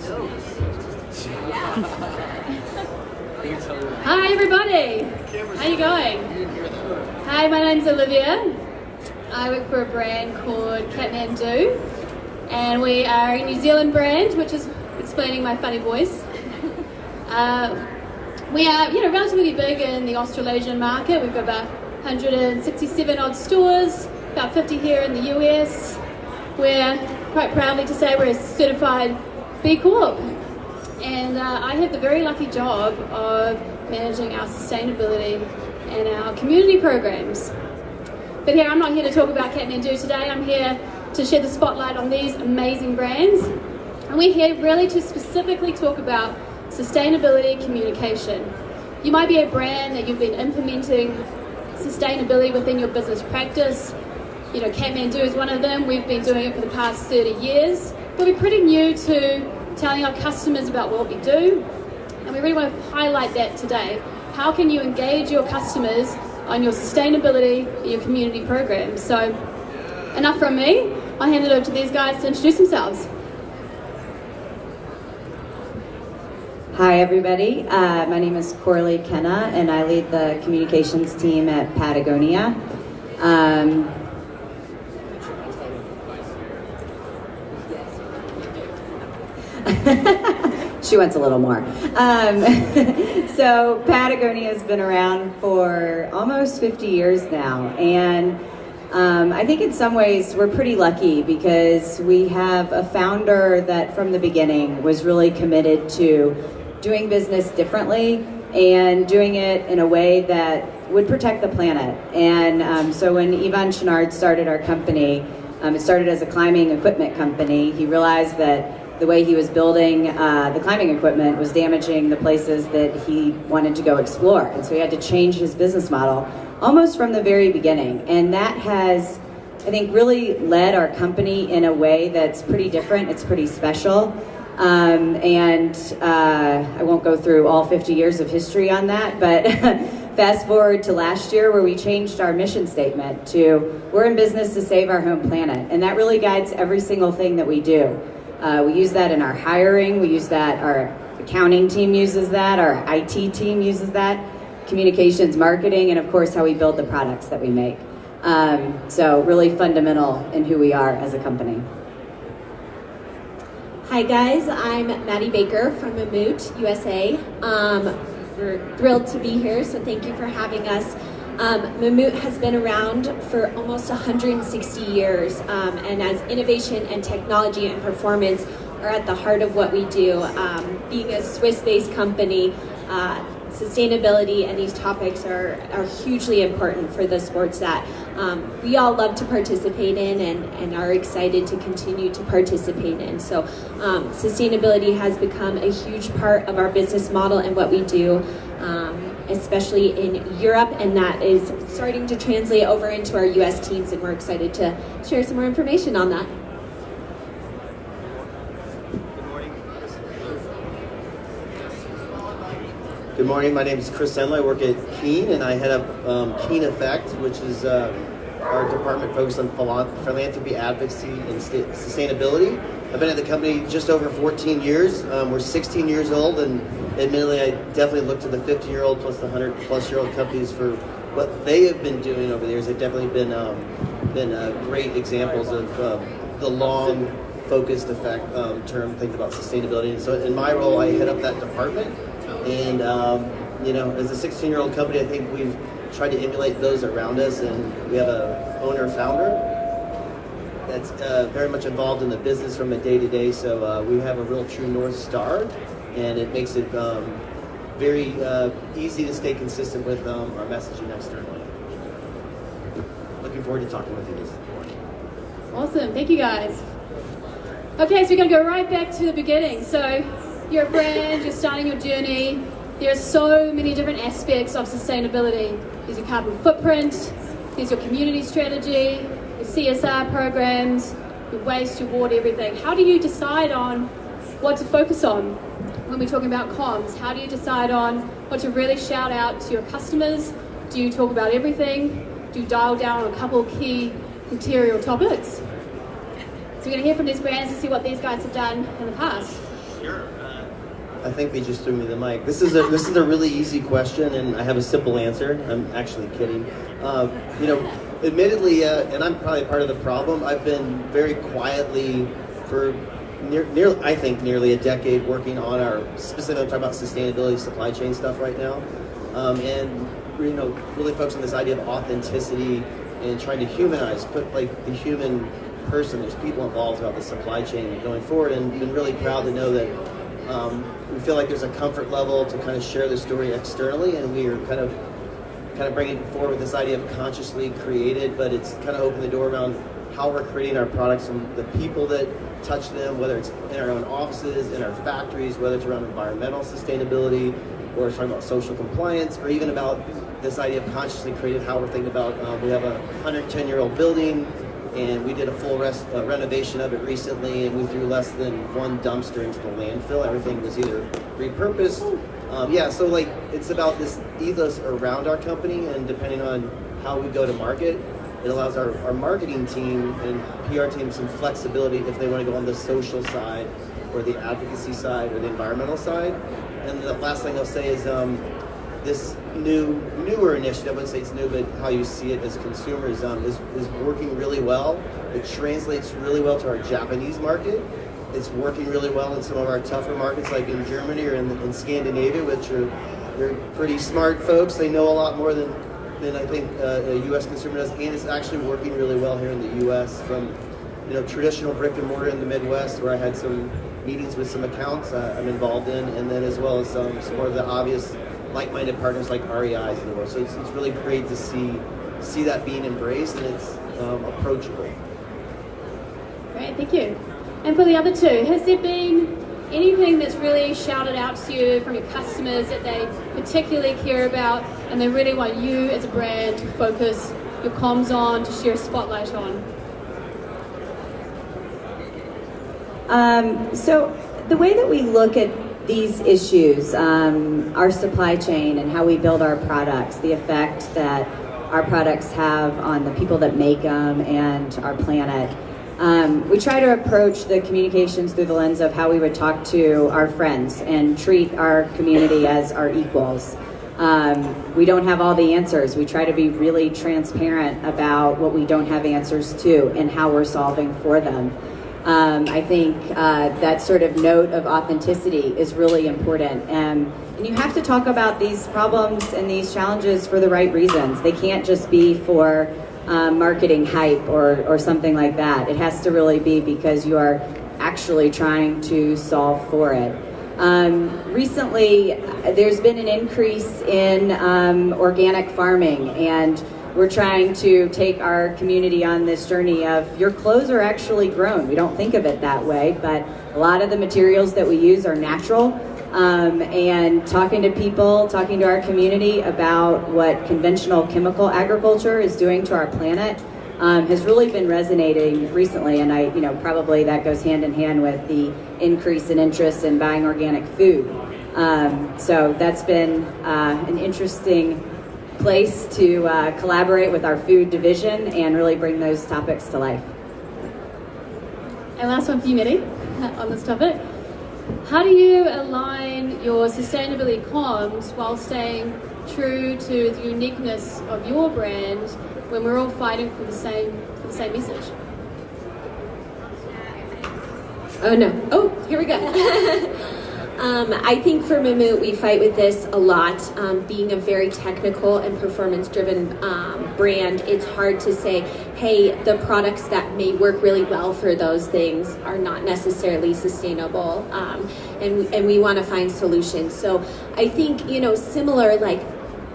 Hi everybody, how you going? Hi, my name's Olivia. I work for a brand called Kathmandu, and we are a New Zealand brand, which is explaining my funny voice. We are, relatively big in the Australasian market. We've got about 167 odd stores, about 50 here in the US. We're quite proudly to say we're a certified B Corp. And I have the very lucky job of managing our sustainability and our community programs. But here, I'm not here to talk about Kathmandu today. I'm here to shed the spotlight on these amazing brands. And we're here really to specifically talk about sustainability communication. You might be a brand that you've been implementing sustainability within your business practice. Kathmandu is one of them. We've been doing it for the past 30 years. But we're pretty new to telling our customers about what we do. And we really want to highlight that today. How can you engage your customers on your sustainability and your community programs? So, enough from me. I'll hand it over to these guys to introduce themselves. Hi everybody, my name is Coralie Kenna and I lead the communications team at Patagonia. She wants a little more. So Patagonia has been around for almost 50 years now, and I think in some ways we're pretty lucky because we have a founder that from the beginning was really committed to doing business differently and doing it in a way that would protect the planet. And so when Yvon Chouinard started our company, it started as a climbing equipment company. He realized that the way he was building the climbing equipment was damaging the places that he wanted to go explore. And so he had to change his business model almost from the very beginning. And that has, I think, really led our company in a way that's pretty different. It's pretty special. I won't go through all 50 years of history on that, but fast forward to last year where we changed our mission statement to, we're in business to save our home planet. And that really guides every single thing that we do. We use that in our hiring, we use that, our accounting team uses that, our IT team uses that, communications, marketing, and of course how we build the products that we make. So really fundamental in who we are as a company. Hi guys, I'm Maddie Baker from Moot USA. We're thrilled to be here, so thank you for having us. Moot has been around for almost 160 years, and as innovation and technology and performance are at the heart of what we do. Being a Swiss-based company, sustainability and these topics are hugely important for the sports that we all love to participate in and are excited to continue to participate in. So sustainability has become a huge part of our business model and what we do, especially in Europe, and that is starting to translate over into our US teams, and we're excited to share some more information on that. Good morning, my name is Chris Sendler. I work at Keene, and I head up Keene Effect, which is our department focused on philanthropy, advocacy, and sustainability. I've been at the company just over 14 years. We're 16 years old, and admittedly, I definitely look to the 50-year-old plus the 100-plus-year-old companies for what they have been doing over the years. They've definitely been great examples of the long, focused effect term, think about sustainability. And so in my role, I head up that department. And, as a 16-year-old company, I think we've tried to emulate those around us, and we have a owner-founder that's very much involved in the business from a day-to-day, so we have a real true North Star, and it makes it very easy to stay consistent with our messaging externally. Looking forward to talking with you this morning. Awesome, thank you guys. Okay, so we're going to go right back to the beginning. So you're a brand, you're starting your journey. There are so many different aspects of sustainability. There's your carbon footprint, there's your community strategy, your CSR programs, your waste, your water, everything. How do you decide on what to focus on when we're talking about comms? How do you decide on what to really shout out to your customers? Do you talk about everything? Do you dial down on a couple of key material topics? So we're going to hear from these brands to see what these guys have done in the past. Sure. I think they just threw me the mic. This is a really easy question, and I have a simple answer. I'm actually kidding. Admittedly, and I'm probably part of the problem. I've been very quietly for nearly a decade working on our specifically. I'm talking about sustainability, supply chain stuff right now, and really focusing on this idea of authenticity and trying to humanize, put like the human person. There's people involved about the supply chain going forward, and been really proud to know that. We feel like there's a comfort level to kind of share the story externally, and we are kind of bringing it forward with this idea of consciously created, but it's kind of opened the door around how we're creating our products and the people that touch them, whether it's in our own offices, in our factories, whether it's around environmental sustainability, or it's talking about social compliance, or even about this idea of consciously created, how we're thinking about, we have a 110-year-old building, and we did a full renovation of it recently, and we threw less than one dumpster into the landfill. Everything was either repurposed. So like it's about this ethos around our company, and depending on how we go to market, it allows our marketing team and PR team some flexibility if they want to go on the social side, or the advocacy side, or the environmental side. And the last thing I'll say is this newer initiative, I wouldn't say it's new, but how you see it as consumers is working really well. It translates really well to our Japanese market. It's working really well in some of our tougher markets, like in Germany or in Scandinavia, which they're pretty smart folks. They know a lot more than I think a U.S. consumer does, and it's actually working really well here in the U.S. from traditional brick and mortar in the Midwest, where I had some meetings with some accounts I'm involved in, and then as well as some more of the obvious like-minded partners like REIs in the world. So it's really great to see that being embraced, and it's approachable. Great, thank you. And for the other two, has there been anything that's really shouted out to you from your customers that they particularly care about and they really want you as a brand to focus your comms on, to share a spotlight on? So the way that we look at these issues, our supply chain and how we build our products, the effect that our products have on the people that make them and our planet, we try to approach the communications through the lens of how we would talk to our friends and treat our community as our equals. We don't have all the answers. We try to be really transparent about what we don't have answers to and how we're solving for them. I think that sort of note of authenticity is really important. And you have to talk about these problems and these challenges for the right reasons. They can't just be for marketing hype or something like that. It has to really be because you are actually trying to solve for it. Recently, there's been an increase in organic farming, and we're trying to take our community on this journey of your clothes are actually grown. We don't think of it that way, but a lot of the materials that we use are natural. And talking to people, talking to our community about what conventional chemical agriculture is doing to our planet has really been resonating recently. And probably that goes hand in hand with the increase in interest in buying organic food. So that's been an interesting place to collaborate with our food division and really bring those topics to life. And last one for you, Maddie, on this topic. How do you align your sustainability comms while staying true to the uniqueness of your brand when we're all fighting for the same message? Oh no. Oh, here we go. I think for Moot, we fight with this a lot. Being a very technical and performance-driven brand, it's hard to say, hey, the products that may work really well for those things are not necessarily sustainable, and we want to find solutions. So I think, similar, like,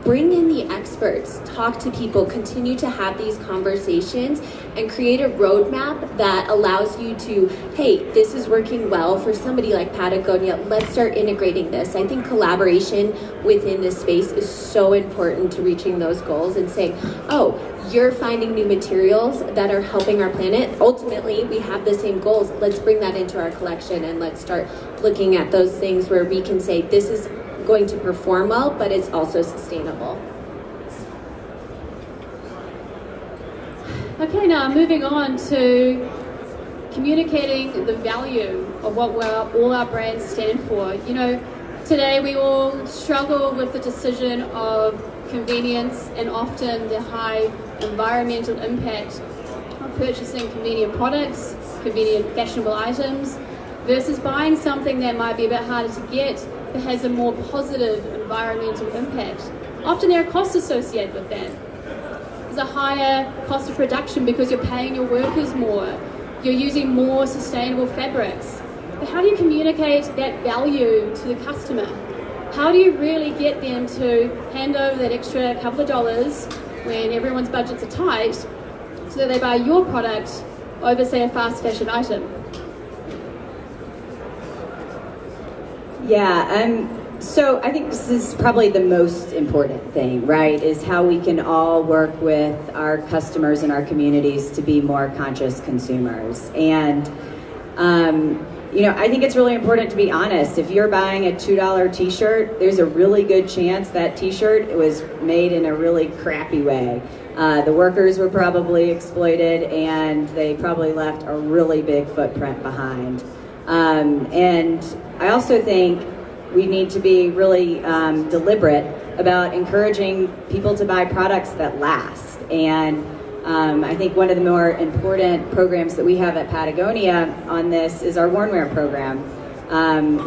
bring in the experts, talk to people, continue to have these conversations, and create a roadmap that allows you to, hey, this is working well for somebody like Patagonia, let's start integrating this. I think collaboration within this space is so important to reaching those goals and saying, oh, you're finding new materials that are helping our planet. Ultimately, we have the same goals. Let's bring that into our collection, and let's start looking at those things where we can say, this is going to perform well, but it's also sustainable. Okay, now moving on to communicating the value of what all our brands stand for. You know, today we all struggle with the decision of convenience and often the high environmental impact of purchasing convenient products, convenient fashionable items, versus buying something that might be a bit harder to get but has a more positive environmental impact. Often there are costs associated with that. There's a higher cost of production because you're paying your workers more, you're using more sustainable fabrics. But how do you communicate that value to the customer? How do you really get them to hand over that extra couple of dollars when everyone's budgets are tight so that they buy your product over, say, a fast fashion item? Yeah, so I think this is probably the most important thing, right, is how we can all work with our customers and our communities to be more conscious consumers. And, you know, I think it's really important to be honest. If you're buying a $2 t-shirt, there's a really good chance that t-shirt was made in a really crappy way. The workers were probably exploited and they probably left a really big footprint behind. And I also think we need to be really deliberate about encouraging people to buy products that last. And I think one of the more important programs that we have at Patagonia on this is our Worn-Wear program.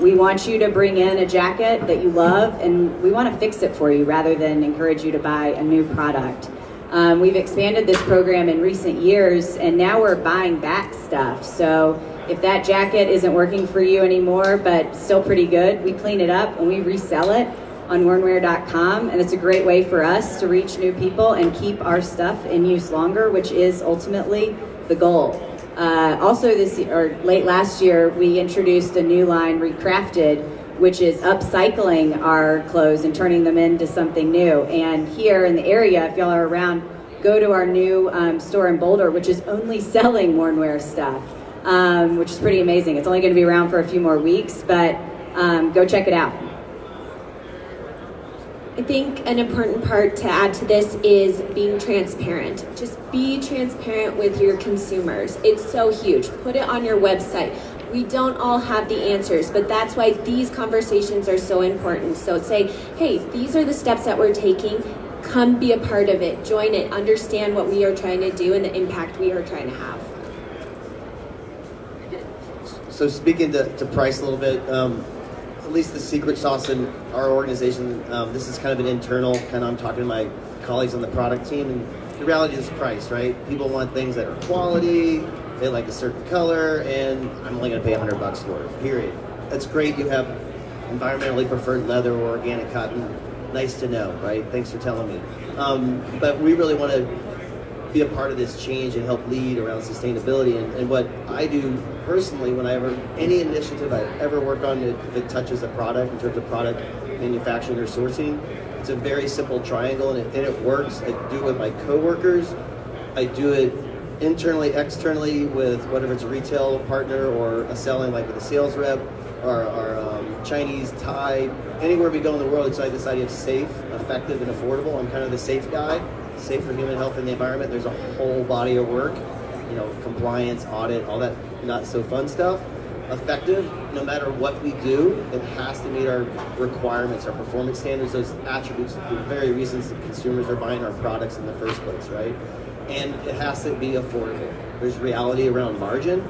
We want you to bring in a jacket that you love, and we want to fix it for you rather than encourage you to buy a new product. We've expanded this program in recent years, and now we're buying back stuff. So if that jacket isn't working for you anymore, but still pretty good, we clean it up and we resell it on wornwear.com, and it's a great way for us to reach new people and keep our stuff in use longer, which is ultimately the goal. Also late last year, we introduced a new line, Recrafted, which is upcycling our clothes and turning them into something new. And here in the area, if y'all are around, go to our new store in Boulder, which is only selling Worn-Wear stuff, which is pretty amazing. It's only going to be around for a few more weeks, but go check it out. I think an important part to add to this is being transparent. Just be transparent with your consumers. It's so huge. Put it on your website. We don't all have the answers, but that's why these conversations are so important. So say, hey, these are the steps that we're taking. Come be a part of it. Join it. Understand what we are trying to do and the impact we are trying to have. So speaking to price a little bit, at least the secret sauce in our organization, this is kind of an internal, I'm talking to my colleagues on the product team, and the reality is price, right? People want things that are quality, they like a certain color, and I'm only gonna pay $100 for it, period. That's great, you have environmentally preferred leather or organic cotton, nice to know, right? Thanks for telling me. But we really wanna be a part of this change and help lead around sustainability. And what I do personally, any initiative I ever work on that touches a product in terms of product manufacturing or sourcing, it's a very simple triangle, and it works. I do it with my coworkers. I do it internally, externally, with whatever it's a retail partner or a selling, like with a sales rep or Chinese, Thai, anywhere we go in the world. It's like this idea of safe, effective, and affordable. I'm kind of the safe guy. Safe for human health and the environment. There's a whole body of work, compliance, audit, all that not so fun stuff. Effective, no matter what we do, it has to meet our requirements, our performance standards, those attributes, the very reasons that consumers are buying our products in the first place, right? And it has to be affordable. There's reality around margin,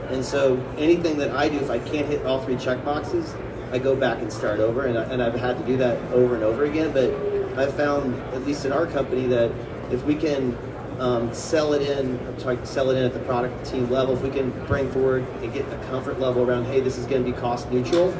and so anything that I do, if I can't hit all three check boxes, I go back and start over, and I've had to do that over and over again, but I've found, at least in our company, that if we can sell it in at the product team level, if we can bring forward and get a comfort level around, hey, this is going to be cost neutral,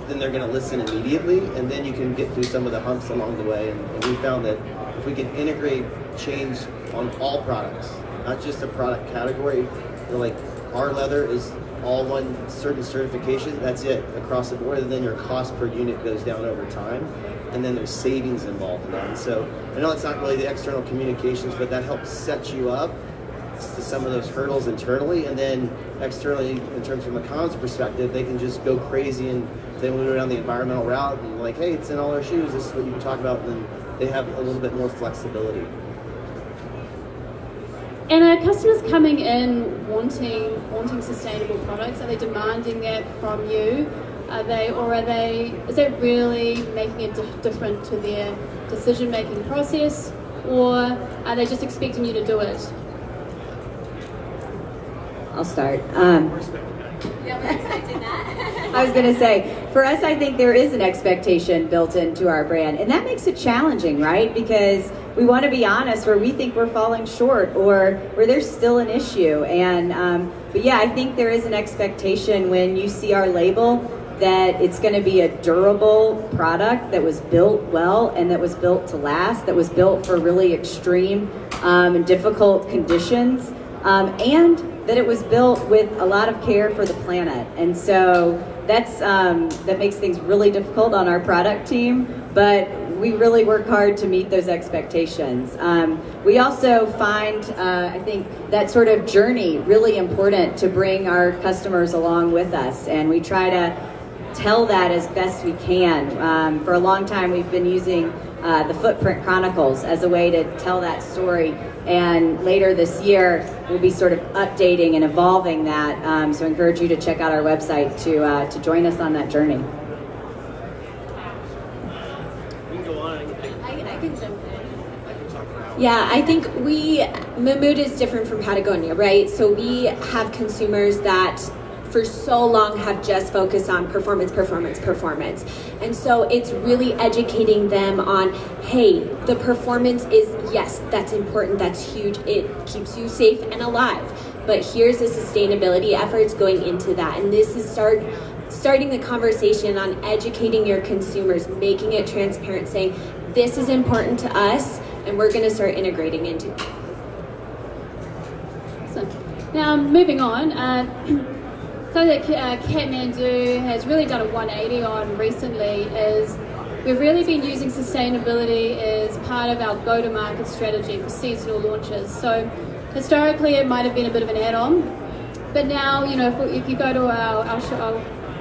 then they're going to listen immediately, and then you can get through some of the humps along the way. And we found that if we can integrate change on all products, not just a product category, like our leather is all one certain certification, that's it across the board, and then your cost per unit goes down over time, and then there's savings involved in that. And so I know it's not really the external communications, but that helps set you up to some of those hurdles internally, and then externally, in terms from a comms perspective, they can just go crazy, and they want to go down the environmental route and like, hey, it's in all our shoes, this is what you can talk about, and then they have a little bit more flexibility. And are customers coming in wanting sustainable products? Are they demanding that from you? Is that really making it different to their decision-making process, or are they just expecting you to do it? I'll start. Yeah, we're expecting that. I was going to say, for us, I think there is an expectation built into our brand, and that makes it challenging, right? Because we want to be honest where we think we're falling short or where there's still an issue. But yeah, I think there is an expectation when you see our label that it's going to be a durable product that was built well and that was built to last, that was built for really extreme and difficult conditions, and that it was built with a lot of care for the planet. And so that makes things really difficult on our product team, but we really work hard to meet those expectations. We also find, I think, that sort of journey really important to bring our customers along with us, and we try to tell that as best we can. For a long time, we've been using the Footprint Chronicles as a way to tell that story, and later this year we'll be sort of updating and evolving that, so I encourage you to check out our website to join us on that journey. I can jump in. Yeah, I think Moot is different from Patagonia, right? So we have consumers that for so long have just focused on performance. And so it's really educating them on, hey, the performance is, yes, that's important, that's huge, it keeps you safe and alive. But here's the sustainability efforts going into that. And this is starting the conversation on educating your consumers, making it transparent, saying, this is important to us, and we're going to start integrating into it. So, now, moving on. Something that Kathmandu has really done a 180 on recently is we've really been using sustainability as part of our go-to-market strategy for seasonal launches. So historically it might have been a bit of an add-on, but now, if you go to our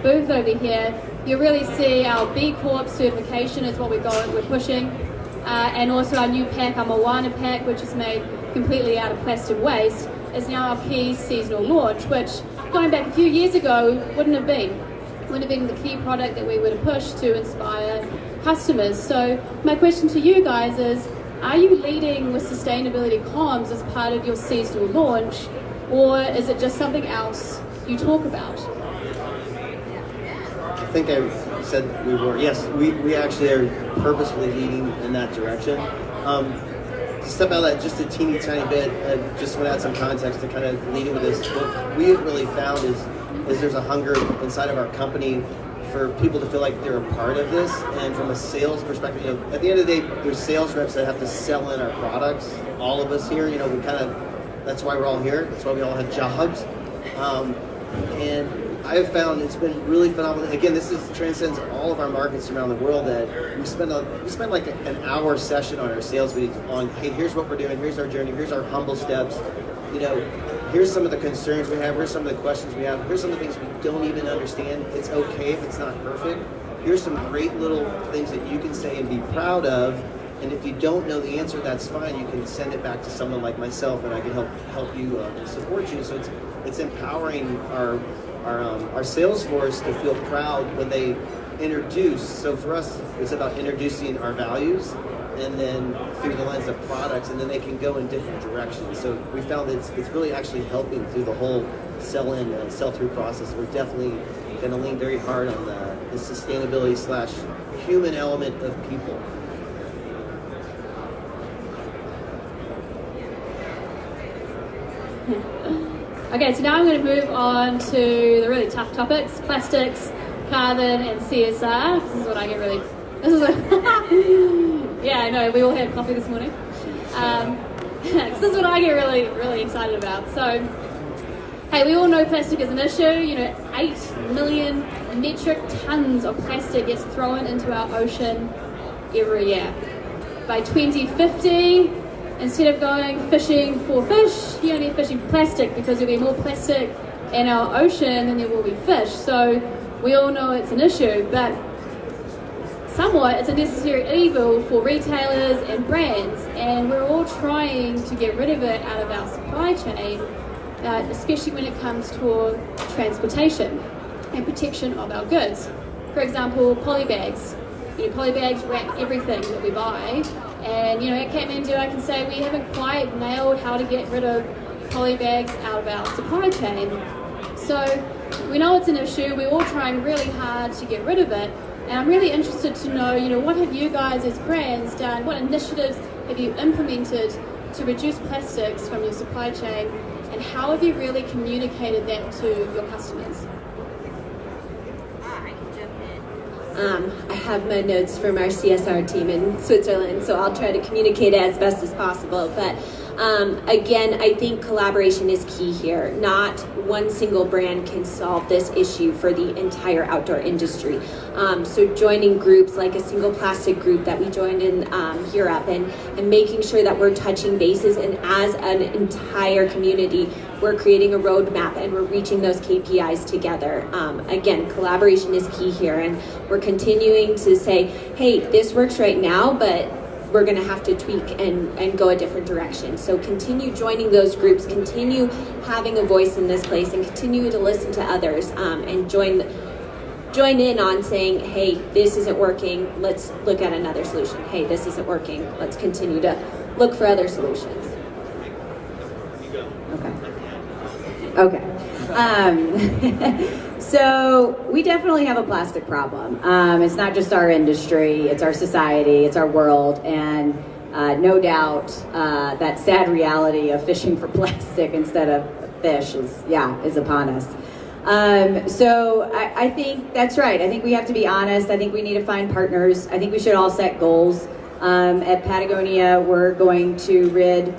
booth over here, you really see our B Corp certification is what we're pushing, and also our new pack, our Moana pack, which is made completely out of plastic waste, is now our key seasonal launch, which going back a few years ago wouldn't have been the key product that we would have pushed to inspire customers. So my question to you guys is, are you leading with sustainability comms as part of your seasonal launch, or is it just something else you talk about? I think I said we were. Yes, we actually are purposefully leading in that direction. To step out of that just a teeny tiny bit, just want to add some context to kind of leading with this. What we have really found is there's a hunger inside of our company for people to feel like they're a part of this, and from a sales perspective, at the end of the day, there's sales reps that have to sell in our products. All of us here, that's why we're all here. That's why we all have jobs, and I have found it's been really phenomenal. Again, this transcends all of our markets around the world. That we spend like an hour session on our sales meetings on, hey, here's what we're doing, here's our journey, here's our humble steps. Here's some of the concerns we have, here's some of the questions we have, here's some of the things we don't even understand. It's okay if it's not perfect. Here's some great little things that you can say and be proud of. And if you don't know the answer, that's fine. You can send it back to someone like myself, and I can help you and support you. So it's empowering our sales force to feel proud when they introduce. So for us, it's about introducing our values, and then through the lens of products, and then they can go in different directions. So we found that it's really actually helping through the whole sell-in and sell-through process. We're definitely going to lean very hard on the sustainability / human element of people. Okay, so now I'm going to move on to the really tough topics: plastics, carbon, and CSR. This is what I get really. Yeah, I know. We all had coffee this morning. This is what I get really, really excited about. So, hey, we all know plastic is an issue. 8 million metric tons of plastic gets thrown into our ocean every year. By 2050. Instead of going fishing for fish, you're only fishing for plastic, because there'll be more plastic in our ocean than there will be fish. So we all know it's an issue, but somewhat it's a necessary evil for retailers and brands, and we're all trying to get rid of it out of our supply chain, especially when it comes to transportation and protection of our goods. For example, polybags. Polybags wrap everything that we buy, and at Kathmandu I can say we haven't quite nailed how to get rid of polybags out of our supply chain. So we know it's an issue, we're all trying really hard to get rid of it, and I'm really interested to know, what have you guys as brands done, what initiatives have you implemented to reduce plastics from your supply chain, and how have you really communicated that to your customers? I have my notes from our CSR team in Switzerland, so I'll try to communicate it as best as possible. But again, I think collaboration is key here. Not one single brand can solve this issue for the entire outdoor industry. So joining groups like a single plastic group that we joined in Europe, and making sure that we're touching bases, and as an entire community, we're creating a roadmap and we're reaching those KPIs together. Again, collaboration is key here, and we're continuing to say, hey, this works right now, but we're going to have to tweak and go a different direction. So continue joining those groups, continue having a voice in this place, and continue to listen to others, and join in on saying, hey, this isn't working, let's look at another solution. Hey, this isn't working, let's continue to look for other solutions. Okay. So we definitely have a plastic problem. It's not just our industry, it's our society, it's our world, and no doubt that sad reality of fishing for plastic instead of fish is upon us. So I think that's right. I think we have to be honest. I think we need to find partners. I think we should all set goals. At Patagonia, we're going to rid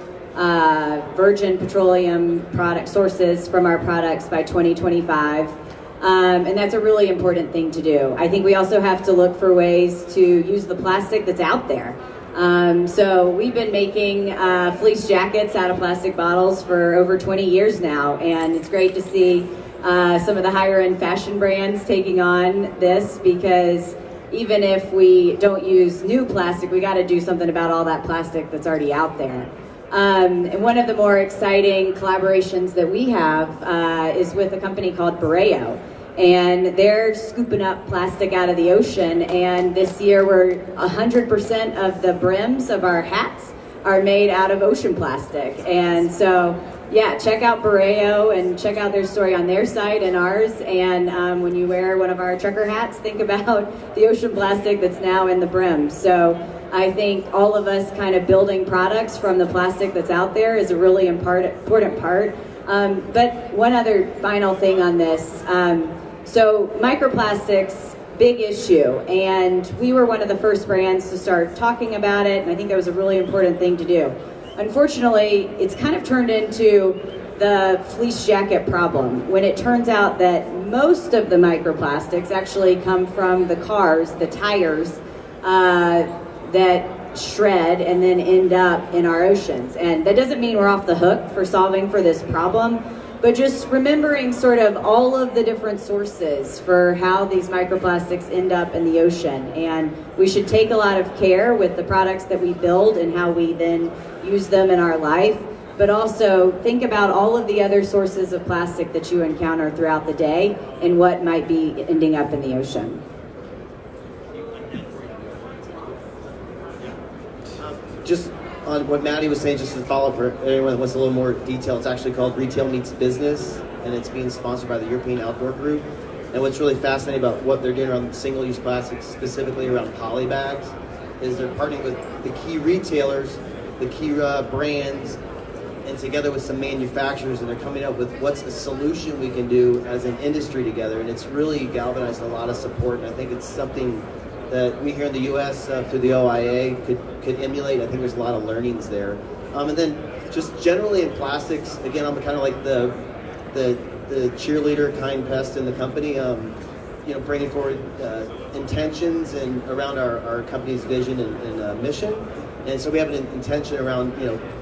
virgin petroleum product sources from our products by 2025. And that's a really important thing to do. I think we also have to look for ways to use the plastic that's out there. So we've been making fleece jackets out of plastic bottles for over 20 years now, and it's great to see some of the higher end fashion brands taking on this, because even if we don't use new plastic, we got to do something about all that plastic that's already out there. And one of the more exciting collaborations that we have is with a company called Borreo. And they're scooping up plastic out of the ocean, and this year 100% of the brims of our hats are made out of ocean plastic. And so, yeah, check out Borreo and check out their story on their site and ours. And when you wear one of our trucker hats, think about the ocean plastic that's now in the brim. So I think all of us kind of building products from the plastic that's out there is a really important part. But one other final thing on this. So microplastics, big issue, and we were one of the first brands to start talking about it, and I think that was a really important thing to do. Unfortunately, it's kind of turned into the fleece jacket problem, when it turns out that most of the microplastics actually come from the cars, the tires, that shred and then end up in our oceans. And that doesn't mean we're off the hook for solving for this problem, but just remembering sort of all of the different sources for how these microplastics end up in the ocean. And we should take a lot of care with the products that we build and how we then use them in our life, but also think about all of the other sources of plastic that you encounter throughout the day and what might be ending up in the ocean. Just on what Maddie was saying, just to follow up for anyone that wants a little more detail, it's actually called Retail Meets Business, and it's being sponsored by the European Outdoor Group. And what's really fascinating about what they're doing around single-use plastics, specifically around poly bags, is they're partnering with the key retailers, the key brands, and together with some manufacturers, and they're coming up with what's a solution we can do as an industry together. And it's really galvanized a lot of support, and I think it's something that we here in the U.S. Through the OIA could emulate. I think there's a lot of learnings there. And then just generally in plastics, again, I'm kind of like the cheerleader kind pest in the company, bringing forward intentions and around our company's vision and mission. And so we have an intention around,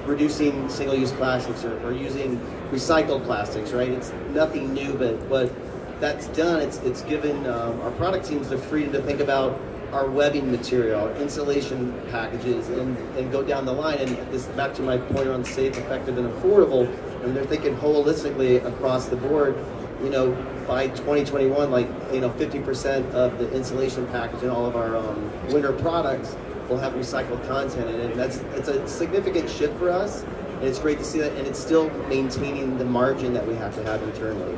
reducing single-use plastics or using recycled plastics, right? It's nothing new, but what that's done, it's given our product teams the freedom to think about our webbing material, insulation packages, and go down the line. And this back to my point on safe, effective, and affordable. And they're thinking holistically across the board. You know, by 2021, like 50% of the insulation package in all of our winter products will have recycled content in it. And it's a significant shift for us. And it's great to see that, and it's still maintaining the margin that we have to have internally.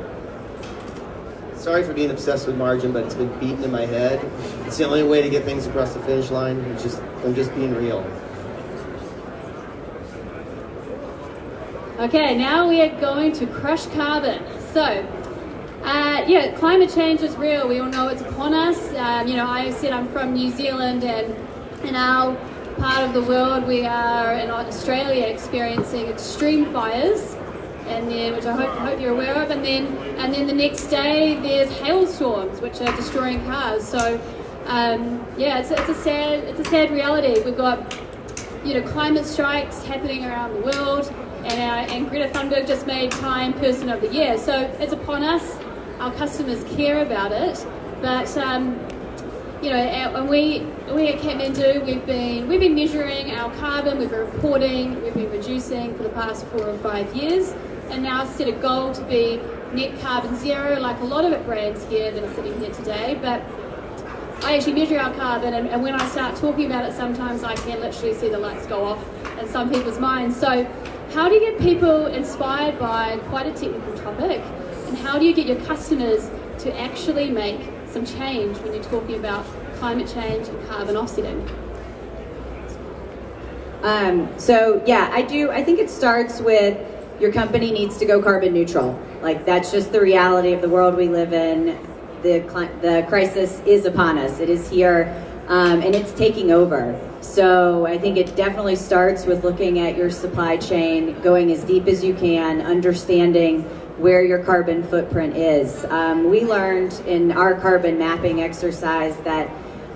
Sorry for being obsessed with margin, but it's been beaten in my head. It's the only way to get things across the finish line. I'm just being real. Okay, now we are going to crush carbon. So, climate change is real. We all know it's upon us. I said I'm from New Zealand, and in our part of the world, we are in Australia experiencing extreme fires, and then which I hope you're aware of. And then the next day there's hailstorms which are destroying cars. So it's a sad reality. We've got climate strikes happening around the world, and Greta Thunberg just made Time Person of the Year. So it's upon us. Our customers care about it, but and we at Kathmandu, we've been measuring our carbon, we've been reporting, we've been reducing for the past 4 or 5 years, and now set a goal to be net carbon zero, like a lot of brands here that are sitting here today. But I actually measure our carbon, and when I start talking about it, sometimes I can literally see the lights go off in some people's minds. So how do you get people inspired by quite a technical topic, and how do you get your customers to actually make some change when you're talking about climate change and carbon offsetting? I think it starts with your company needs to go carbon neutral. Like, that's just the reality of the world we live in. The crisis is upon us. It is here, and it's taking over. So I think it definitely starts with looking at your supply chain, going as deep as you can, understanding where your carbon footprint is. We learned in our carbon mapping exercise that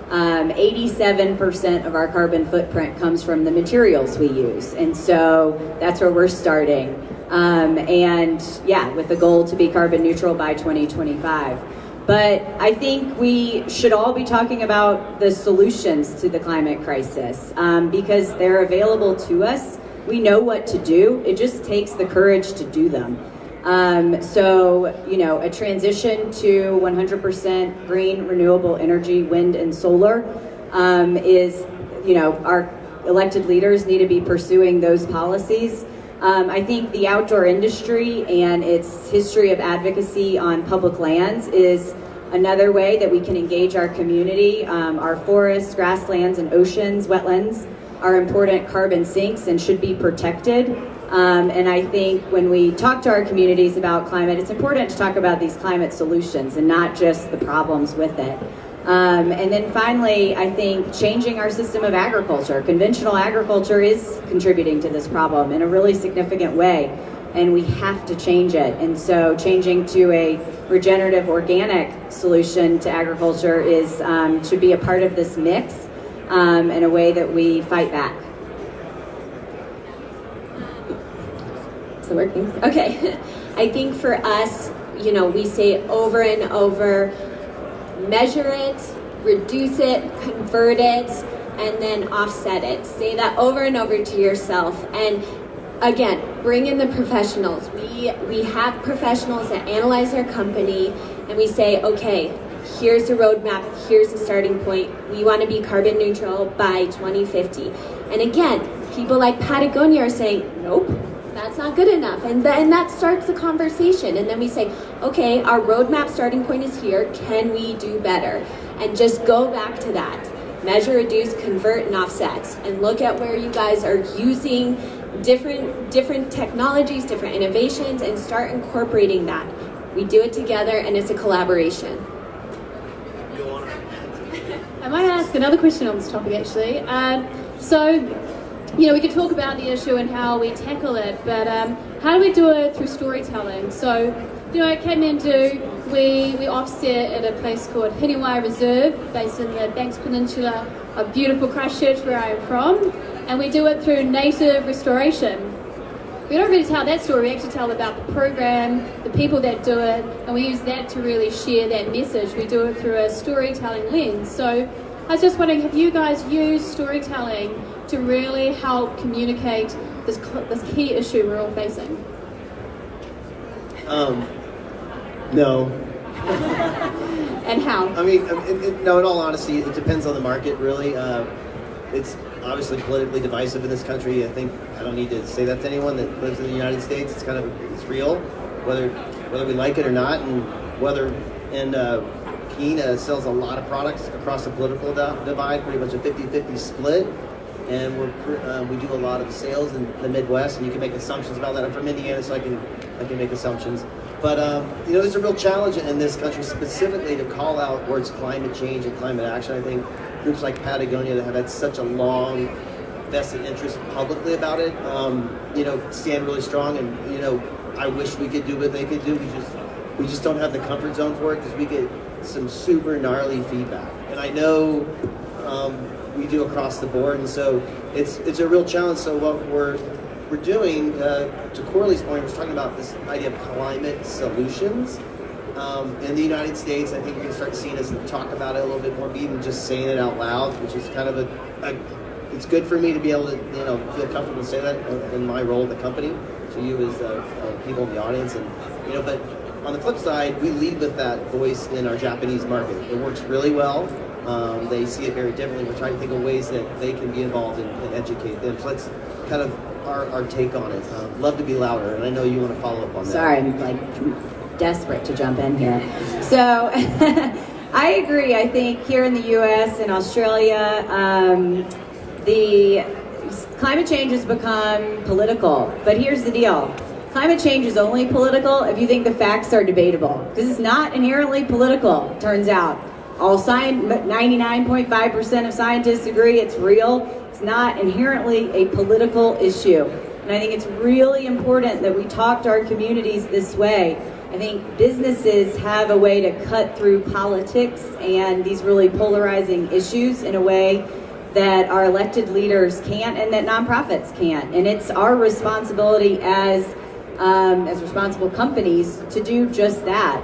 87% of our carbon footprint comes from the materials we use. And so that's where we're starting. With the goal to be carbon neutral by 2025. But I think we should all be talking about the solutions to the climate crisis because they're available to us. We know what to do. It just takes the courage to do them. A transition to 100% green renewable energy, wind and solar, our elected leaders need to be pursuing those policies. I think the outdoor industry and its history of advocacy on public lands is another way that we can engage our community. Our forests, grasslands, and oceans, wetlands are important carbon sinks and should be protected. And I think when we talk to our communities about climate, it's important to talk about these climate solutions and not just the problems with it. And then finally, I think changing our system of agriculture. Conventional agriculture is contributing to this problem in a really significant way, and we have to change it. And so changing to a regenerative organic solution to agriculture should be a part of this mix in a way that we fight back. Working. Okay. I think for us, we say over and over, measure it, reduce it, convert it, and then offset it. Say that over and over to yourself. And again, bring in the professionals. We have professionals that analyze our company, and we say, okay, here's the roadmap, here's the starting point. We want to be carbon neutral by 2050. And again, people like Patagonia are saying, nope, that's not good enough. And that starts the conversation. And then we say, okay, our roadmap starting point is here. Can we do better? And just go back to that. Measure, reduce, convert, and offset. And look at where you guys are using different technologies, different innovations, and start incorporating that. We do it together, and it's a collaboration. I might ask another question on this topic, actually. We could talk about the issue and how we tackle it, but how do we do it through storytelling? So, at Kathmandu, we offset at a place called Hiniwai Reserve, based in the Banks Peninsula of beautiful Christchurch, where I am from, and we do it through native restoration. We don't really tell that story, we actually tell about the program, the people that do it, and we use that to really share that message. We do it through a storytelling lens. So I was just wondering, have you guys used storytelling to really help communicate this key issue we're all facing? No. And how? I mean, no, in all honesty, it depends on the market, really. It's obviously politically divisive in this country. I don't need to say that to anyone that lives in the United States. It's real, whether we like it or not, and Keene sells a lot of products across the political divide, pretty much a 50-50 split. And we do a lot of sales in the Midwest, and you can make assumptions about that. I'm from Indiana, so I can make assumptions. But there's a real challenge in this country specifically to call out words climate change and climate action. I think groups like Patagonia that have had such a long vested interest publicly about it, stand really strong. And I wish we could do what they could do. We just don't have the comfort zone for it because we get some super gnarly feedback. And I know we do across the board, and so it's a real challenge. So what we're doing, to Corley's point, was talking about this idea of climate solutions. In the United States, I think you're going to start seeing us talk about it a little bit more, even just saying it out loud, which is kind of it's good for me to be able to feel comfortable to say that in my role in the company to you as people in the audience. And but on the flip side, we lead with that voice in our Japanese market. It works really well. They see it very differently. We're trying to think of ways that they can be involved and educate them. So that's kind of our take on it. Love to be louder, and I know you want to follow up on that. Sorry, I'm desperate to jump in here. So I agree. I think here in the U.S. and Australia, the climate change has become political. But here's the deal. Climate change is only political if you think the facts are debatable. Because it's not inherently political, turns out. 99.5% of scientists agree it's real. It's not inherently a political issue. And I think it's really important that we talk to our communities this way. I think businesses have a way to cut through politics and these really polarizing issues in a way that our elected leaders can't and that nonprofits can't. And it's our responsibility as responsible companies to do just that.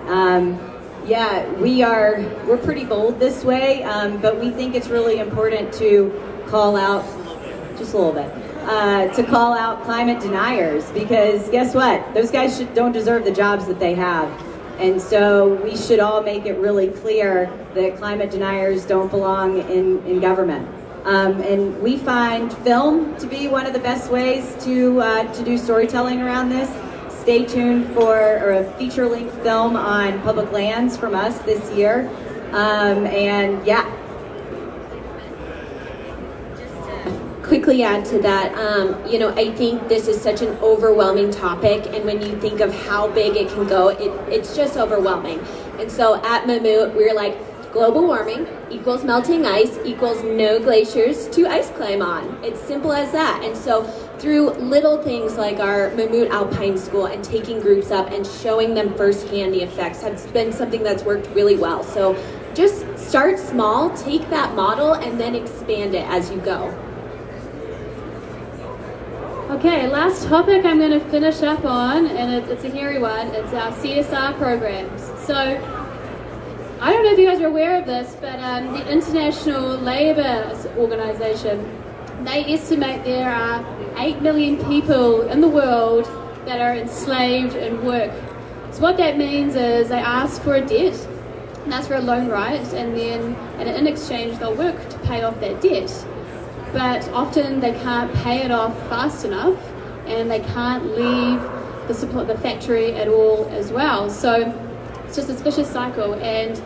We're pretty bold this way, but we think it's really important to call out, just a little bit, to call out climate deniers, because guess what? Those guys don't deserve the jobs that they have. And so we should all make it really clear that climate deniers don't belong in government. And we find film to be one of the best ways to do storytelling around this. Stay tuned for a feature-length film on public lands from us this year. Quickly add to that, I think this is such an overwhelming topic, and when you think of how big it can go, it's just overwhelming. And so at Moot, we're like, global warming equals melting ice equals no glaciers to ice climb on. It's simple as that. And so through little things like our Moot Alpine School and taking groups up and showing them firsthand the effects has been something that's worked really well. So just start small, take that model, and then expand it as you go. Okay, last topic I'm going to finish up on, and it's a hairy one. It's our CSR programs. So I don't know if you guys are aware of this, but the International Labour Organization, they estimate there are 8 million people in the world that are enslaved in work. So what that means is they ask for a debt, and ask for a loan right, and then in exchange they'll work to pay off that debt. But often they can't pay it off fast enough, and they can't leave the factory at all as well. So it's just this vicious cycle, and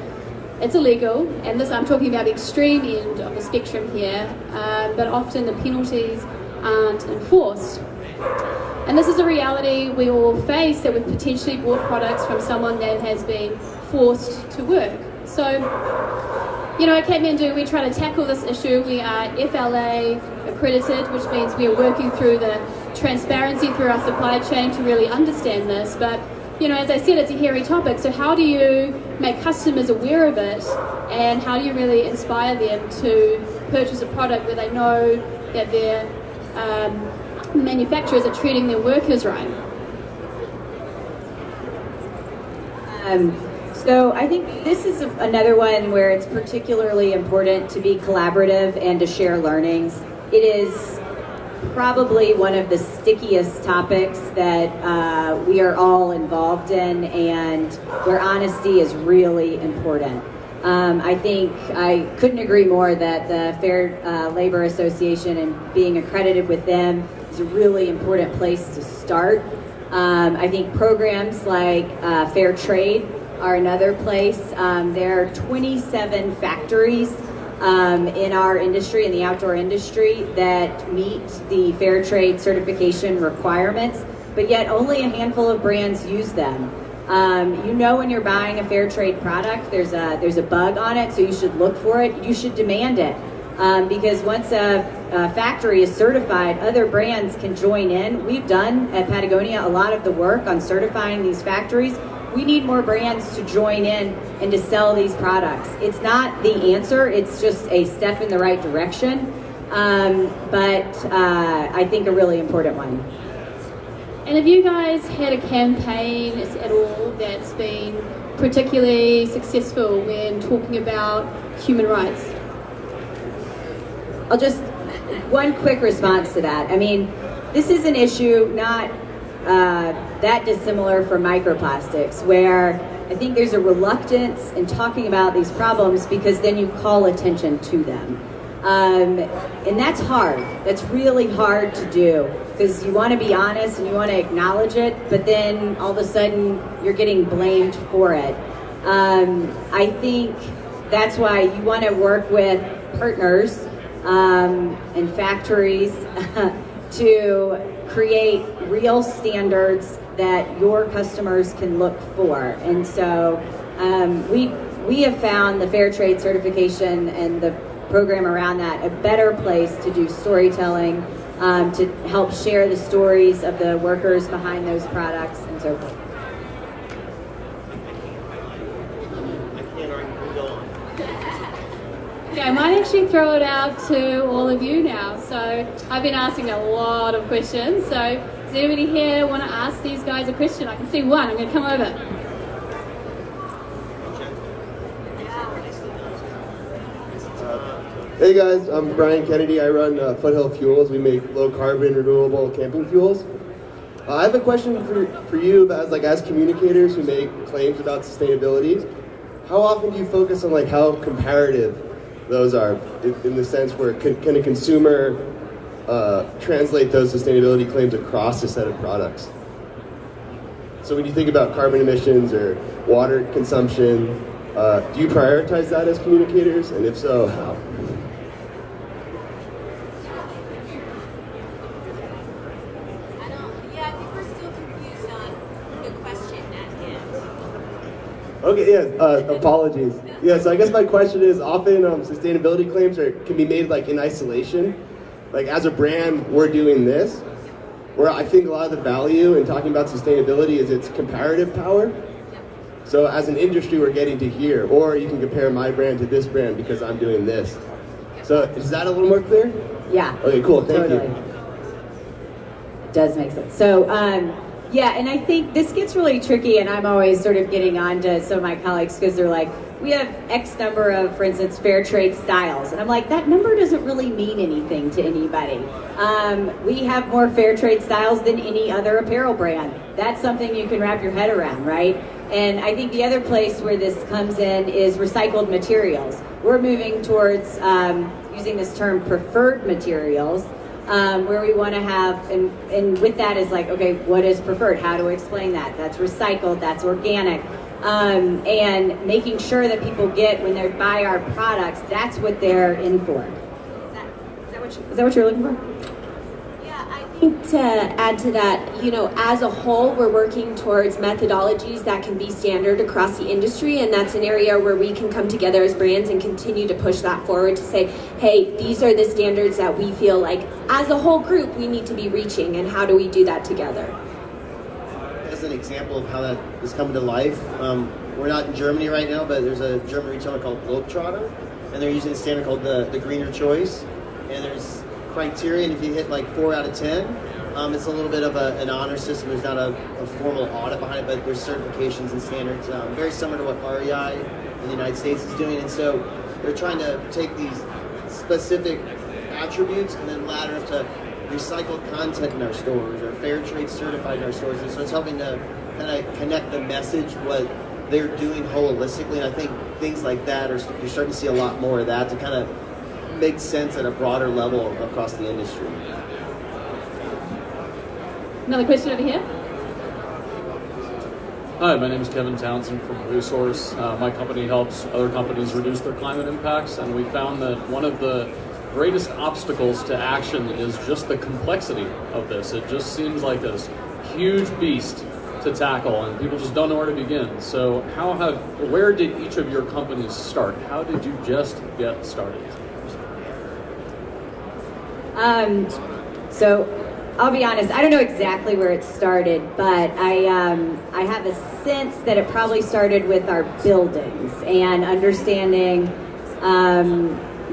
it's illegal. And this, I'm talking about the extreme end of the spectrum here, but often the penalties aren't enforced. And this is a reality we all face, that we've potentially bought products from someone that has been forced to work. So, at Kathmandu, we try to tackle this issue. We are FLA accredited, which means we are working through the transparency through our supply chain to really understand this. But, as I said, it's a hairy topic. So how do you make customers aware of it, and how do you really inspire them to purchase a product where they know that their manufacturers are treating their workers right? So I think this is another one where it's particularly important to be collaborative and to share learnings. It is probably one of the stickiest topics that we are all involved in, and where honesty is really important. I think I couldn't agree more that the Fair Labor Association and being accredited with them is a really important place to start. I think programs like Fair Trade are another place. There are 27 factories in our industry, in the outdoor industry, that meet the Fair Trade certification requirements, but yet only a handful of brands use them. You know when you're buying a Fair Trade product, there's a bug on it, so you should look for it. You should demand it, because once a factory is certified, other brands can join in. We've done at Patagonia a lot of the work on certifying these factories. We need more brands to join in and to sell these products. It's not the answer, it's just a step in the right direction, but I think a really important one. And have you guys had a campaign at all that's been particularly successful when talking about human rights? One quick response to that. I mean, this is an issue not that dissimilar from microplastics, where I think there's a reluctance in talking about these problems because then you call attention to them. And that's hard. That's really hard to do because you want to be honest and you want to acknowledge it, but then all of a sudden you're getting blamed for it. I think that's why you want to work with partners and factories to create real standards that your customers can look for. And so we have found the Fair Trade certification and the program around that a better place to do storytelling, to help share the stories of the workers behind those products and so forth. Okay, I might actually throw it out to all of you now. So I've been asking a lot of questions. So does anybody here want to ask these guys a question? I can see one. I'm going to come over. Hey guys, I'm Brian Kennedy. I run Foothill Fuels. We make low carbon renewable camping fuels. I have a question for you as communicators who make claims about sustainability. How often do you focus on how comparative those are in the sense where can a consumer translate those sustainability claims across a set of products? So when you think about carbon emissions or water consumption, do you prioritize that as communicators? And if so, how? I think we're still confused on the question at hand. Okay, yeah, apologies. Yeah, so I guess my question is, often sustainability claims can be made in isolation. As a brand, we're doing this. Where I think a lot of the value in talking about sustainability is its comparative power. So as an industry, we're getting to here, or you can compare my brand to this brand because I'm doing this. So is that a little more clear? Yeah. Okay, cool, thank totally. you. It does make sense. So, yeah, and I think this gets really tricky, and I'm always sort of getting on to some of my colleagues because they're like, we have X number of, for instance, fair trade styles. And I'm like, that number doesn't really mean anything to anybody. We have more fair trade styles than any other apparel brand. That's something you can wrap your head around, right? And I think the other place where this comes in is recycled materials. We're moving towards using this term preferred materials, where we want to have, and with that is okay, what is preferred? How do we explain that? That's recycled, that's organic. And making sure that people get, when they buy our products, that's what they're in for. Is that what you're looking for? Yeah, I think to add to that, as a whole, we're working towards methodologies that can be standard across the industry, and that's an area where we can come together as brands and continue to push that forward to say, hey, these are the standards that we feel like as a whole group we need to be reaching, and how do we do that together? As an example of how that is coming to life, we're not in Germany right now, but there's a German retailer called Globetrotter, and they're using a standard called the greener choice, and there's criteria, and if you hit 4 out of 10, It's a little bit of an honor system. There's not a formal audit behind it, but there's certifications and standards, very similar to what REI in the United States is doing. And so they're trying to take these specific attributes and then ladder up to recycled content in our stores or fair trade certified in our stores. And so it's helping to kind of connect the message, what they're doing holistically. And I think things like that, you're starting to see a lot more of that to kind of make sense at a broader level across the industry. Another question over here. Hi, my name is Kevin Townsend from Resource. My company helps other companies reduce their climate impacts, and we found that one of the greatest obstacles to action is just the complexity of this. It just seems like this huge beast to tackle, and people just don't know where to begin. So where did each of your companies start? How did you just get started? So I'll be honest, I don't know exactly where it started, but I have a sense that it probably started with our buildings and understanding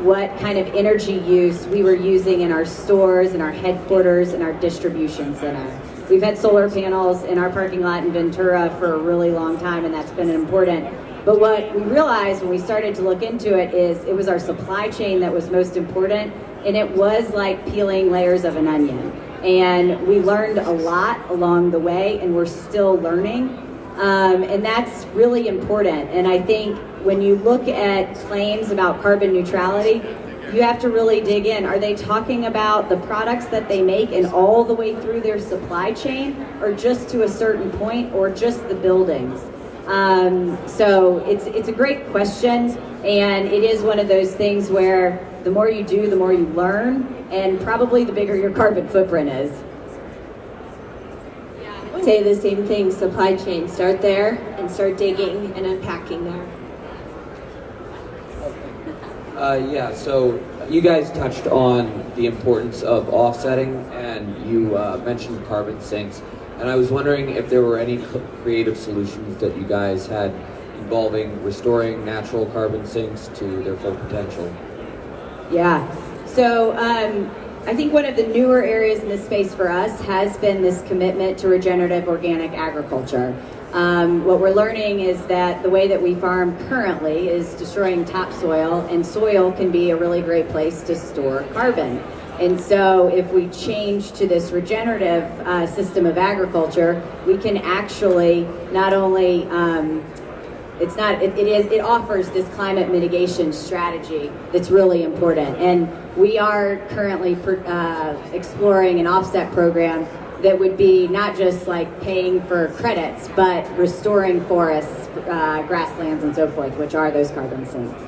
what kind of energy use we were using in our stores, in our headquarters, in our distribution center. We've had solar panels in our parking lot in Ventura for a really long time, and that's been important. But what we realized when we started to look into it is it was our supply chain that was most important, and it was like peeling layers of an onion. And we learned a lot along the way, and we're still learning. And that's really important. And I think when you look at claims about carbon neutrality, you have to really dig in. Are they talking about the products that they make and all the way through their supply chain, or just to a certain point, or just the buildings? So it's a great question, and it is one of those things where the more you do, the more you learn, and probably the bigger your carbon footprint is. Yeah, say the same thing, supply chain. Start there and start digging and unpacking there. Yeah, so you guys touched on the importance of offsetting, and you mentioned carbon sinks. And I was wondering if there were any creative solutions that you guys had involving restoring natural carbon sinks to their full potential. Yeah, so I think one of the newer areas in this space for us has been this commitment to regenerative organic agriculture. What we're learning is that the way that we farm currently is destroying topsoil, and soil can be a really great place to store carbon. And so if we change to this regenerative system of agriculture, we can actually not only, it offers this climate mitigation strategy that's really important. And we are currently exploring an offset program that would be not just like paying for credits, but restoring forests, grasslands, and so forth, which are those carbon sinks.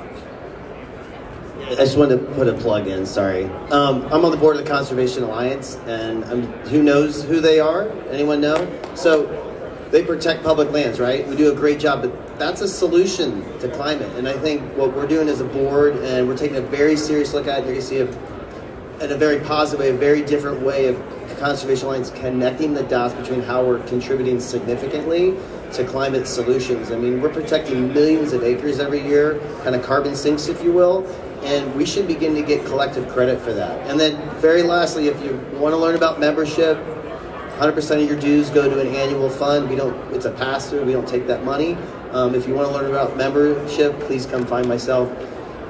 I just wanted to put a plug in, sorry. I'm on the board of the Conservation Alliance, and who knows who they are? Anyone know? So they protect public lands, right? We do a great job, but that's a solution to climate. And I think what we're doing as a board, and we're taking a very serious look at it, you're going to see in a very positive way, a very different way of Conservation Alliance connecting the dots between how we're contributing significantly to climate solutions. I mean, we're protecting millions of acres every year, kind of carbon sinks, if you will, and we should begin to get collective credit for that. And then very lastly, if you want to learn about membership, 100% of your dues go to an annual fund. It's a pass-through, we don't take that money. If you want to learn about membership, please come find myself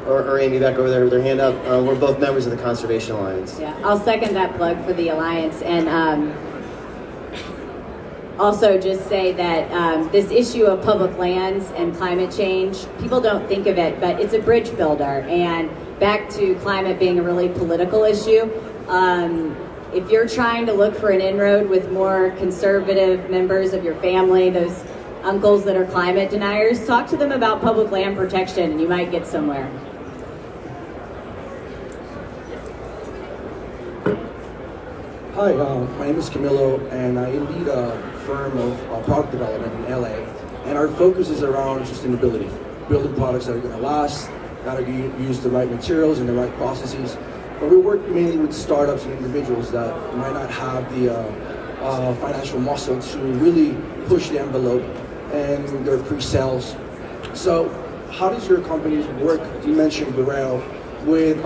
or Amy back over there with her hand up. We're both members of the Conservation Alliance. Yeah, I'll second that plug for the Alliance, and also just say that this issue of public lands and climate change, people don't think of it, but it's a bridge builder. And back to climate being a really political issue, if you're trying to look for an inroad with more conservative members of your family, those uncles that are climate deniers, talk to them about public land protection and you might get somewhere. Hi, my name is Camilo, and I lead a firm of product development in LA, and our focus is around sustainability, building products that are going to last, that are going to use the right materials and the right processes. But we work mainly with startups and individuals that might not have the financial muscle to really push the envelope and their pre-sales. So how does your company work, you mentioned Burrell, with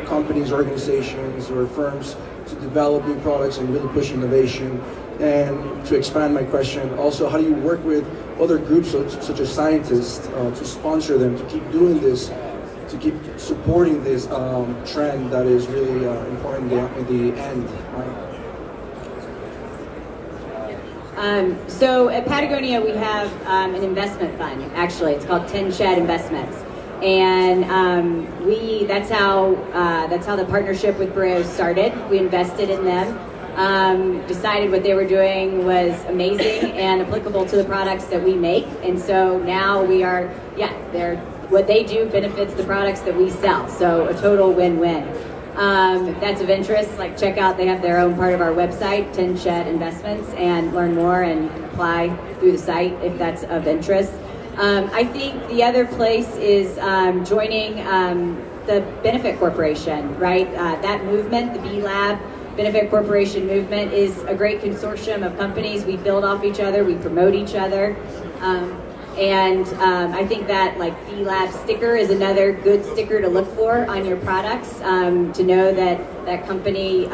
companies, organizations, or firms to develop new products and really push innovation? And to expand my question, also, how do you work with other groups such as scientists to sponsor them, to keep doing this, to keep supporting this trend that is really important in the end? So at Patagonia, we have an investment fund. Actually, it's called 10 Shed Investments, and that's how the partnership with Brio started. We invested in them. Decided what they were doing was amazing and applicable to the products that we make, and so now we are, what they do benefits the products that we sell, so a total win-win. If that's of interest, check out, they have their own part of our website, 10 Shed Investments, and learn more and apply through the site if that's of interest. I think the other place is joining the Benefit Corporation, right? That movement, the B-Lab Benefit Corporation movement, is a great consortium of companies. We build off each other, we promote each other. I think that B-Lab sticker is another good sticker to look for on your products, to know that that company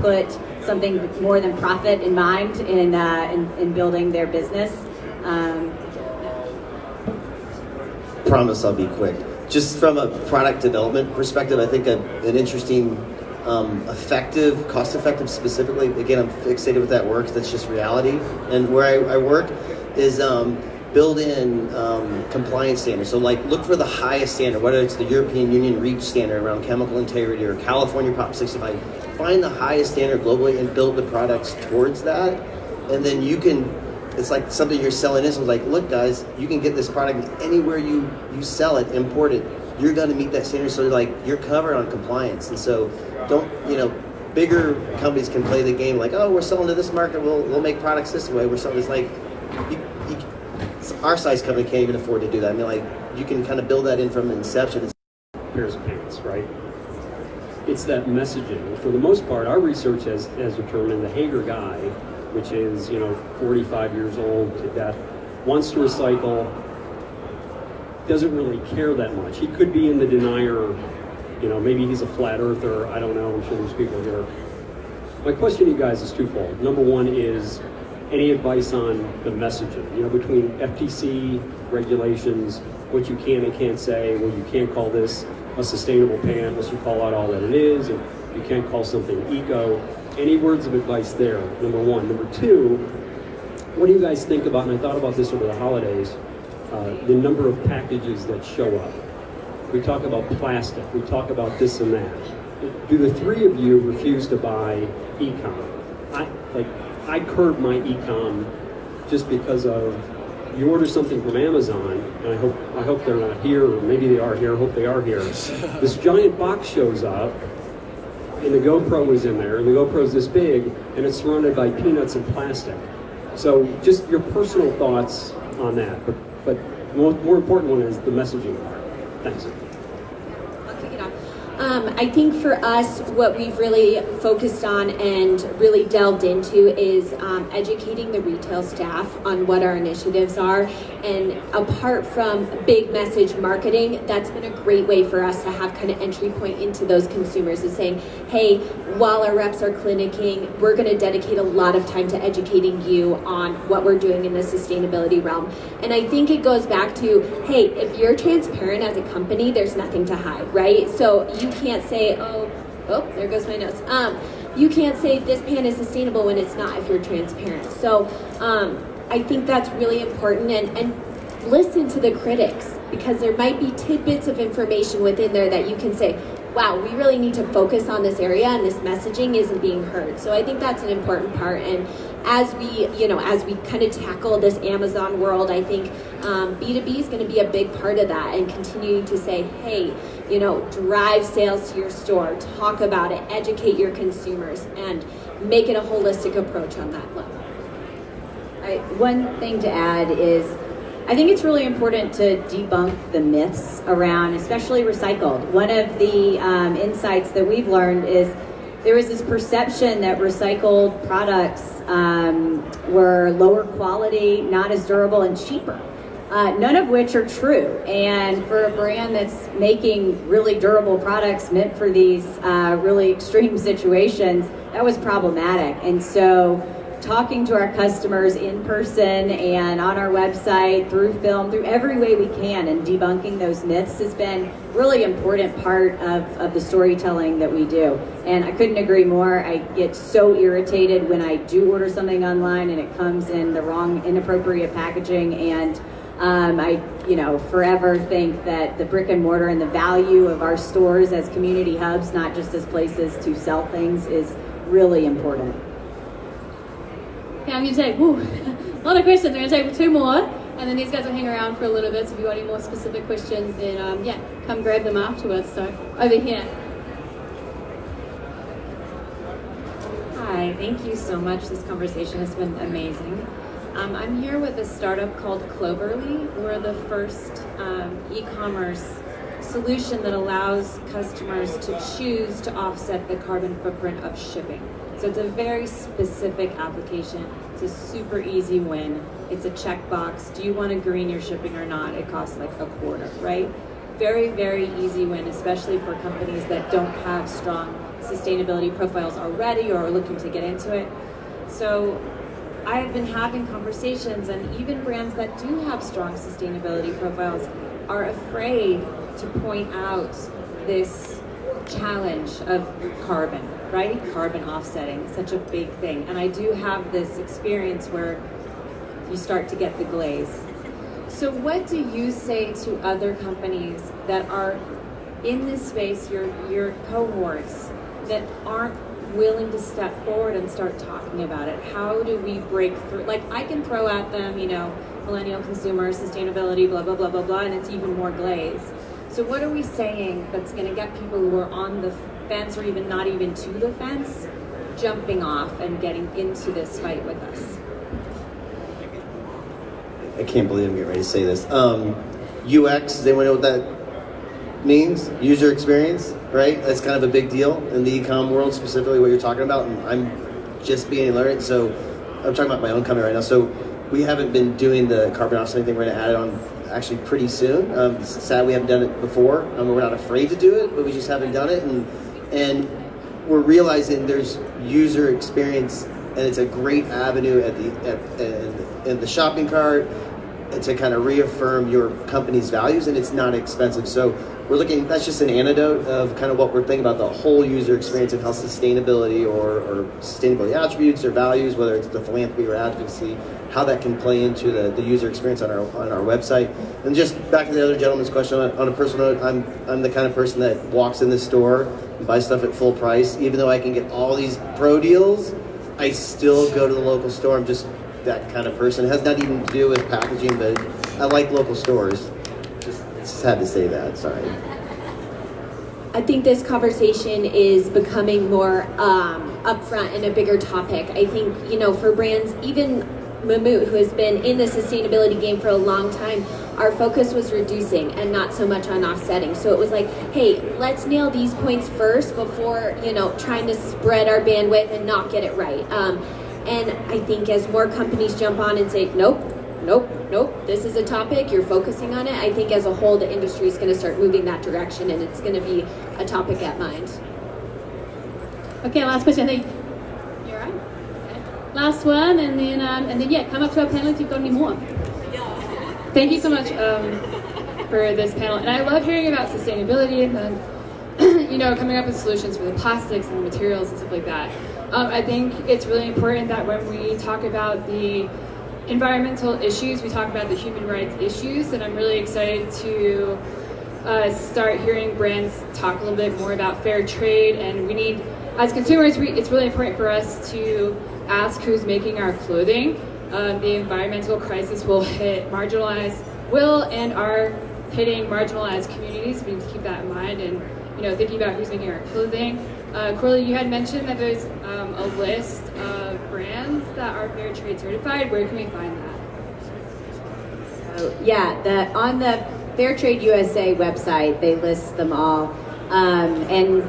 put something more than profit in mind in building their business. Promise I'll be quick. Just from a product development perspective, I think an interesting, effective, cost-effective specifically, again, I'm fixated with that word, that's just reality. And where I work is build in compliance standards. So look for the highest standard, whether it's the European Union REACH standard around chemical integrity or California Prop 65. Find the highest standard globally and build the products towards that. And then you can, it's like something you're selling is look guys, you can get this product anywhere you sell it, import it. You're going to meet that standard, so you're covered on compliance. And so don't, bigger companies can play the game we're selling to this market, we'll make products this way. We're selling, our size company can't even afford to do that. You can kind of build that in from inception. Pairs of pants, right? It's that messaging. For the most part, our research has determined the Hager guy, which is 45 years old to death, wants to recycle, doesn't really care that much. He could be in the denier, maybe he's a flat earther, I don't know, I'm sure there's people here. My question to you guys is twofold. Number one is, any advice on the messaging, between FTC regulations, what you can and can't say, well, you can't call this a sustainable pant unless you call out all that it is, and you can't call something eco. Any words of advice there, number one. Number two, what do you guys think about, and I thought about this over the holidays, the number of packages that show up. We talk about plastic, we talk about this and that. Do the three of you refuse to buy e-com? I curb my e-com just because of, you order something from Amazon, and I hope they're not here, or maybe they are here, I hope they are here. This giant box shows up, and the GoPro is in there, and the GoPro is this big, and it's surrounded by peanuts and plastic. So just your personal thoughts on that, but more important one is the messaging part. Thanks. I'll kick it off. I think for us, what we've really focused on and really delved into is educating the retail staff on what our initiatives are. And apart from big message marketing, that's been a great way for us to have kind of entry point into those consumers, is saying, hey, while our reps are clinicking, we're going to dedicate a lot of time to educating you on what we're doing in the sustainability realm. And I think it goes back to, hey, if you're transparent as a company, there's nothing to hide, right? So you can't say, oh, there goes my nose. You can't say this pan is sustainable when it's not if you're transparent. So I think that's really important, and listen to the critics, because there might be tidbits of information within there that you can say, wow, we really need to focus on this area and this messaging isn't being heard. So I think that's an important part. And as we kind of tackle this Amazon world, I think B2B is going to be a big part of that, and continuing to say, hey, drive sales to your store, talk about it, educate your consumers, and make it a holistic approach on that level. One thing to add is, I think it's really important to debunk the myths around, especially recycled. One of the insights that we've learned is there was this perception that recycled products were lower quality, not as durable, and cheaper. none of which are true. And for a brand that's making really durable products meant for these really extreme situations, that was problematic. And so talking to our customers in person and on our website, through film, through every way we can, and debunking those myths has been really important part of the storytelling that we do. And I couldn't agree more. I get so irritated when I do order something online and it comes in the wrong, inappropriate packaging. And I, forever think that the brick and mortar and the value of our stores as community hubs, not just as places to sell things, is really important. Yeah, I'm going to take a lot of questions. We're going to take 2 more, and then these guys will hang around for a little bit. So if you've got any more specific questions, then come grab them afterwards. So over here. Hi, thank you so much. This conversation has been amazing. I'm here with a startup called Cloverly. We're the first e-commerce solution that allows customers to choose to offset the carbon footprint of shipping. So it's a very specific application. It's a super easy win. It's a checkbox. Do you want to green your shipping or not? It costs like $0.25, right? Very, very easy win, especially for companies that don't have strong sustainability profiles already or are looking to get into it. So I've been having conversations, and even brands that do have strong sustainability profiles are afraid to point out this challenge of carbon, right? Carbon offsetting, such a big thing. And I do have this experience where you start to get the glaze. So what do you say to other companies that are in this space, your cohorts, that aren't willing to step forward and start talking about it? How do we break through? Like, I can throw at them, millennial consumers, sustainability, blah, blah, blah, blah, blah, and it's even more glaze. So what are we saying that's going to get people who are on the fence, or even not even to the fence, jumping off and getting into this fight with us? I can't believe I'm getting ready to say this. UX, does anyone know what that means? User experience, right? That's kind of a big deal in the e-com world, specifically what you're talking about. And I'm just being learned, so I'm talking about my own company right now. So we haven't been doing the carbon offsetting thing. We're going to add it on actually pretty soon. It's sad we haven't done it before. We're not afraid to do it, but we just haven't done it. And we're realizing there's user experience, and it's a great avenue in the shopping cart to kind of reaffirm your company's values, and it's not expensive. So we're looking, that's just an anecdote of kind of what we're thinking about the whole user experience and how sustainability or sustainability attributes or values, whether it's the philanthropy or advocacy, how that can play into the user experience on our website. And just back to the other gentleman's question, on a personal note, I'm the kind of person that walks in the store and buys stuff at full price. Even though I can get all these pro deals, I still go to the local store. I'm just that kind of person. It has nothing even to do with packaging, but I like local stores. Just had to say that, sorry. I think this conversation is becoming more upfront and a bigger topic. I think, for brands, even Moot, who has been in the sustainability game for a long time, our focus was reducing and not so much on offsetting. So it was like, hey, let's nail these points first before, trying to spread our bandwidth and not get it right. And I think as more companies jump on and say, nope, this is a topic, you're focusing on it, I think as a whole the industry is going to start moving that direction, and it's going to be a topic at mind. Okay, last question. I think you're right. Okay. Last one, and then come up to our panel if you've got any more. Thank you so much for this panel, and I love hearing about sustainability and then coming up with solutions for the plastics and the materials and stuff like that. I think it's really important that when we talk about the environmental issues, we talk about the human rights issues, and I'm really excited to start hearing brands talk a little bit more about fair trade. And we need, as consumers, it's really important for us to ask who's making our clothing. The environmental crisis will are hitting marginalized communities. We need to keep that in mind, and thinking about who's making our clothing. Corley, you had mentioned that there's a list of brands that are fair trade certified. Where can we find that? So, on the Fair Trade USA website, they list them all, and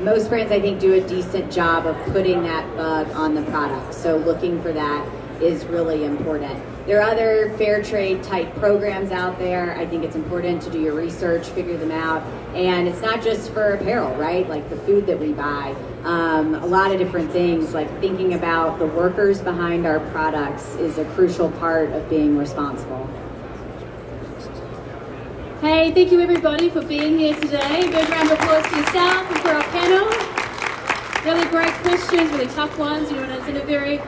most brands I think do a decent job of putting that bug on the product. So looking for that is really important. There are other fair trade type programs out there. I think it's important to do your research, figure them out. And it's not just for apparel, right? Like the food that we buy. A lot of different things, like thinking about the workers behind our products is a crucial part of being responsible. Hey, thank you everybody for being here today. A big round of applause to yourself and for our panel. Really great questions, really tough ones. You know, it's in a very